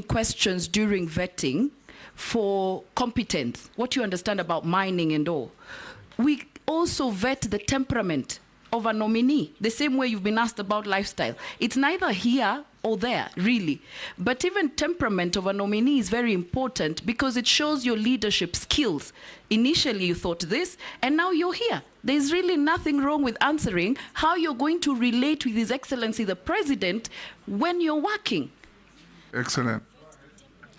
questions during vetting for competence, what you understand about mining and all. We also vet the temperament of a nominee, the same way you've been asked about lifestyle. It's neither here or there, really. But even temperament of a nominee is very important because it shows your leadership skills. Initially you thought this, and now you're here. There's really nothing wrong with answering how you're going to relate with His Excellency the President when you're working. Excellent.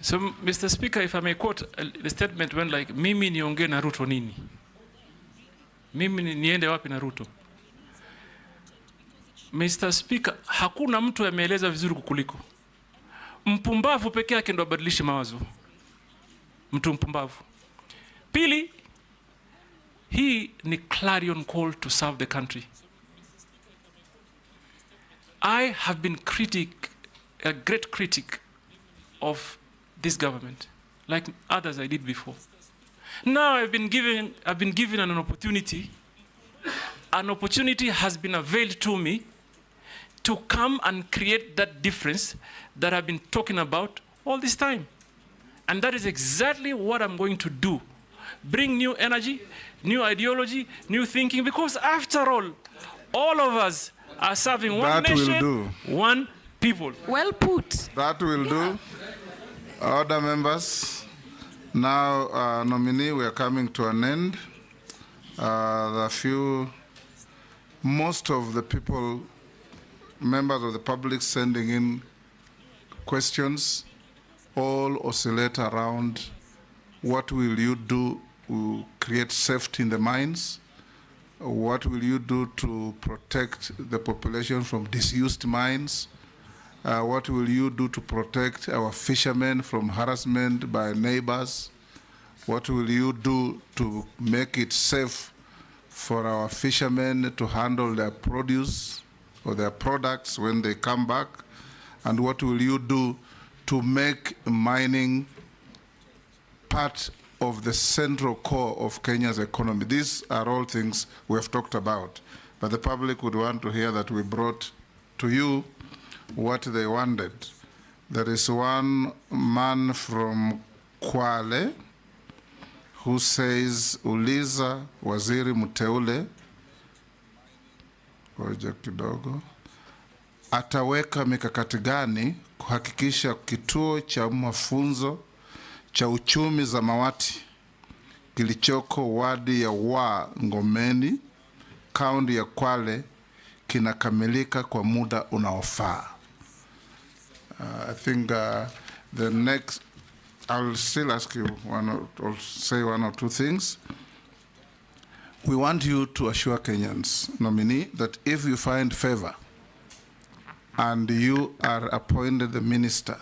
So, Mr. Speaker, if I may quote, the statement went like, mimi niongee na Ruto nini? Mimi niende wapi na Ruto? Mr. Speaker, hakuna mtu ameeleza vizuri kukuliko. Mpumbavu pekee yake ndo abadilishe mawazo. Mtu mpumbavu. Pili, hii ni clarion call to serve the country. I have been a great critic of this government, like others I did before. Now I've been given an opportunity. An opportunity has been availed to me to come and create that difference that I've been talking about all this time. And that is exactly what I'm going to do. Bring new energy, new ideology, new thinking, because after all of us are serving one nation, one people. Well put. That will do. Other members, now nominee, we are coming to an end. Most of the people, members of the public sending in questions, all oscillate around what will you do to create safety in the mines? What will you do to protect the population from disused mines? What will you do to protect our fishermen from harassment by neighbors? What will you do to make it safe for our fishermen to handle their produce or their products when they come back? And what will you do to make mining part of the central core of Kenya's economy? These are all things we have talked about, but the public would want to hear that we brought to you what they wanted. There is one man from Kwale who says, uliza waziri mteule, ngoja kidogo, ataweka mikakati gani kuhakikisha kituo cha mafunzo cha uchumi zamawati kilichoko wadi ya Ngomeni, kaunti ya Kwale, kinakamilika kwa muda unaofaa. I think the next, I'll still ask you say one or two things. We want you to assure Kenyans, nominee, that if you find favor and you are appointed the minister,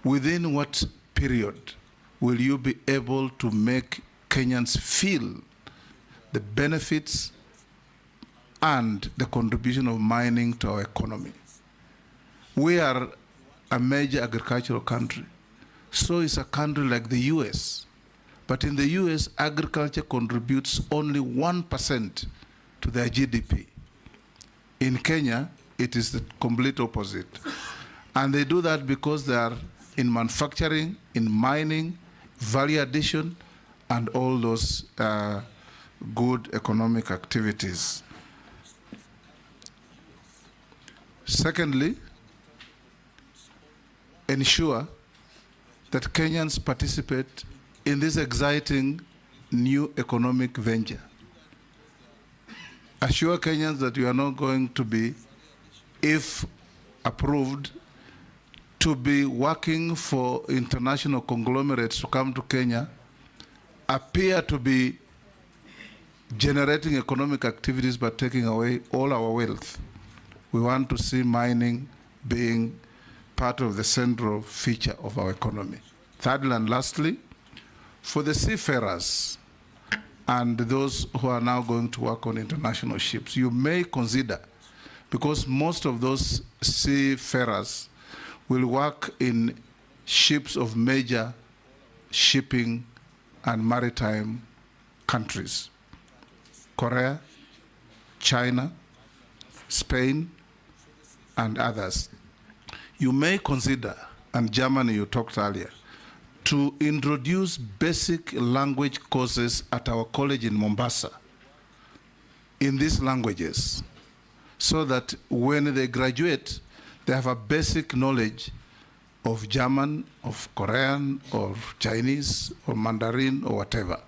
within what period will you be able to make Kenyans feel the benefits and the contribution of mining to our economy? We are a major agricultural country. So is a country like the US. But in the US, agriculture contributes only 1% to their GDP. In Kenya, it is the complete opposite. And they do that because they are in manufacturing, in mining, value addition, and all those good economic activities. Secondly, ensure that Kenyans participate in this exciting new economic venture. Assure Kenyans that you are not going to be, if approved, to be working for international conglomerates to come to Kenya, appear to be generating economic activities but taking away all our wealth. We want to see mining being part of the central feature of our economy. Thirdly and lastly, for the seafarers and those who are now going to work on international ships, you may consider, because most of those seafarers will work in ships of major shipping and maritime countries: Korea, China, Spain, and others. You may consider and Germany you talked earlier, to introduce basic language courses at our college in Mombasa in these languages, so that when they graduate, they have a basic knowledge of German, of Korean, or Chinese, or Mandarin, or whatever.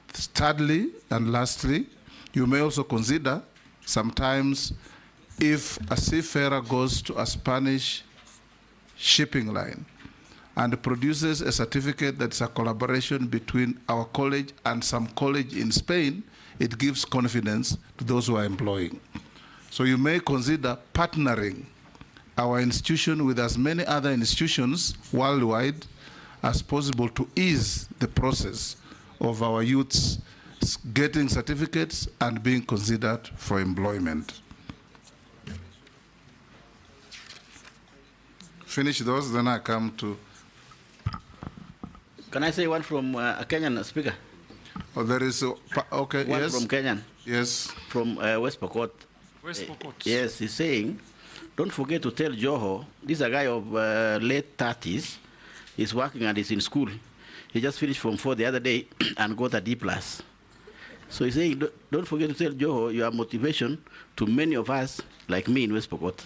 Thirdly, and lastly, you may also consider sometimes if a seafarer goes to a Spanish shipping line and produces a certificate that's a collaboration between our college and some college in Spain, it gives confidence to those who are employing. So you may consider partnering our institution with as many other institutions worldwide as possible to ease the process of our youths getting certificates and being considered for employment. Finish those, then I come to... Can I say one from a Kenyan speaker? Oh, there is... okay, one yes. From Kenyan. Yes. From West Pokot. West Pokot. Yes, he's saying, don't forget to tell Joho, this is a guy of late 30s, he's working and he's in school. He just finished Form 4 the other day and got a D+. So he's saying, don't forget to tell Joho your motivation to many of us, like me in West Pokot,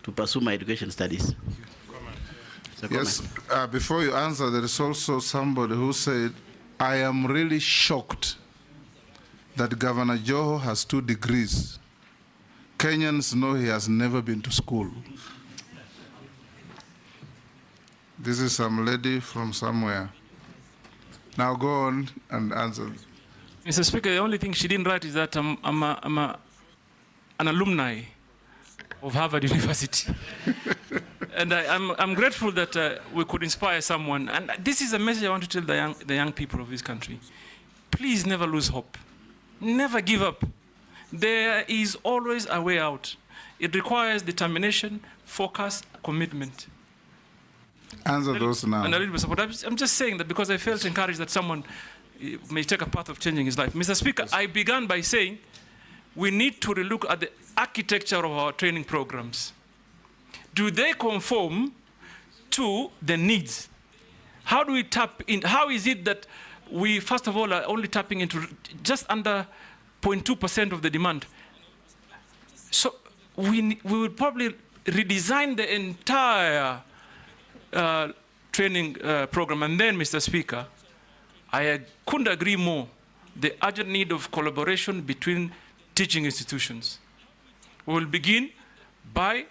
to pursue my education studies. Yes, before you answer, there is also somebody who said, I am really shocked that Governor Joho has 2 degrees. Kenyans know he has never been to school. This is some lady from somewhere. Now go on and answer. Mr. Speaker, the only thing she didn't write is that I'm an alumni of Harvard University. And I'm grateful that we could inspire someone. And this is a message I want to tell the young people of this country. Please never lose hope. Never give up. There is always a way out. It requires determination, focus, commitment. Answer those now. And a little bit support. I'm just saying that because I felt encouraged that someone may take a path of changing his life. Mr. Speaker, I began by saying we need to relook at the architecture of our training programs. Do they conform to the needs? How do we tap in? How is it that we, first of all, are only tapping into just under 0.2% of the demand? So we would probably redesign the entire training program. And then, Mr. Speaker, I couldn't agree more. The urgent need of collaboration between teaching institutions. We will begin by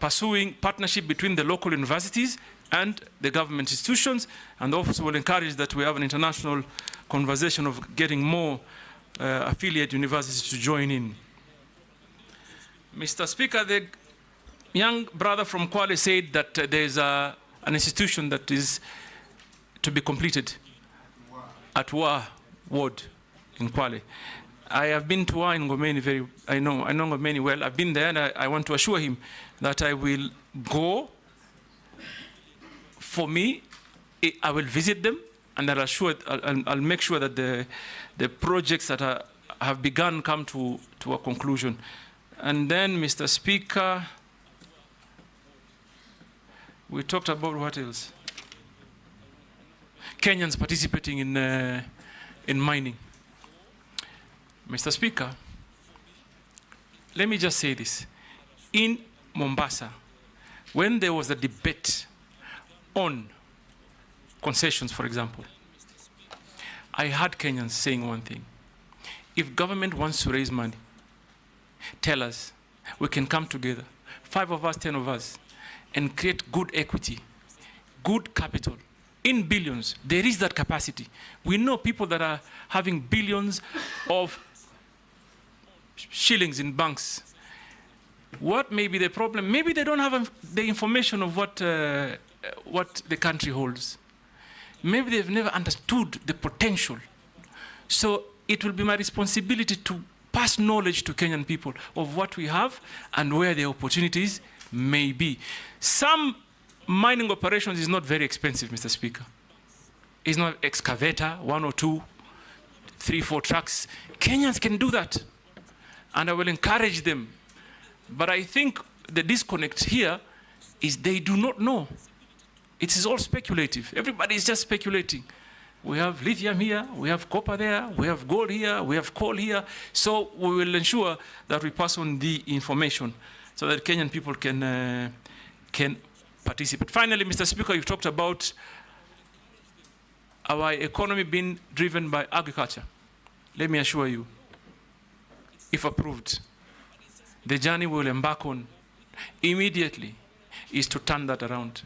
pursuing partnership between the local universities and the government institutions, and also will encourage that we have an international conversation of getting more affiliate universities to join in. Mr. Speaker, the young brother from Kwale said that there's an institution that is to be completed at Wa Ward in Kwale. I have been to Wa in Ngomeni I know Ngomeni well. I've been there, and I want to assure him that I will go. For me, I will visit them, and I'll make sure that the projects that have begun come to a conclusion. And then, Mr. Speaker, we talked about what else? Kenyans participating in mining. Mr. Speaker, let me just say this. In Mombasa, when there was a debate on concessions, for example, I heard Kenyans saying one thing. If government wants to raise money, tell us. We can come together, 5 of us, 10 of us, and create good equity, good capital, in billions. There is that capacity. We know people that are having billions of shillings in banks. What may be the problem? Maybe they don't have the information of what the country holds. Maybe they've never understood the potential. So it will be my responsibility to pass knowledge to Kenyan people of what we have and where the opportunities may be. Some mining operations is not very expensive, Mr. Speaker. It's not excavator, 1 or 2, 3, 4 trucks. Kenyans can do that, and I will encourage them. But I think the disconnect here is they do not know. It is all speculative. Everybody is just speculating. We have lithium here, we have copper there, we have gold here, we have coal here. So we will ensure that we pass on the information so that Kenyan people can participate. Finally, Mr. Speaker, you talked about our economy being driven by agriculture. Let me assure you, if approved, the journey we will embark on immediately is to turn that around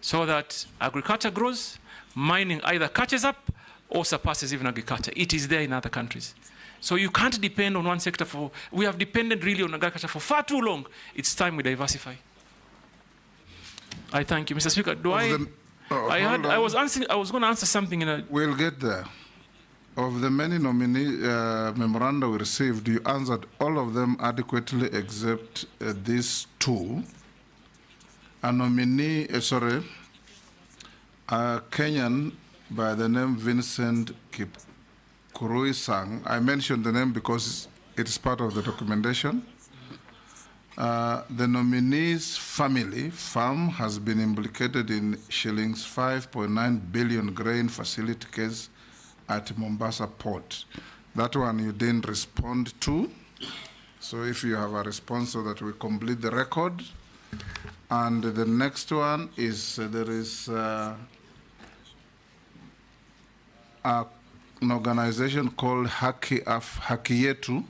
so that agriculture grows, mining either catches up or surpasses even agriculture. It is there in other countries. So you can't depend on one sector for, we have depended really on agriculture for far too long. It's time we diversify. I thank you. Mr. Speaker, I was going to answer something in a... We'll get there. Of the many nominee memoranda we received, you answered all of them adequately except these two. A nominee, a Kenyan by the name Vincent Kipkurui-Sang. I mentioned the name because it is part of the documentation. The nominee's family farm has been implicated in shillings 5.9 billion grain facility case at Mombasa port. That one you didn't respond to. So if you have a response so that we complete the record. And the next one is there is an organization called Haki Yetu,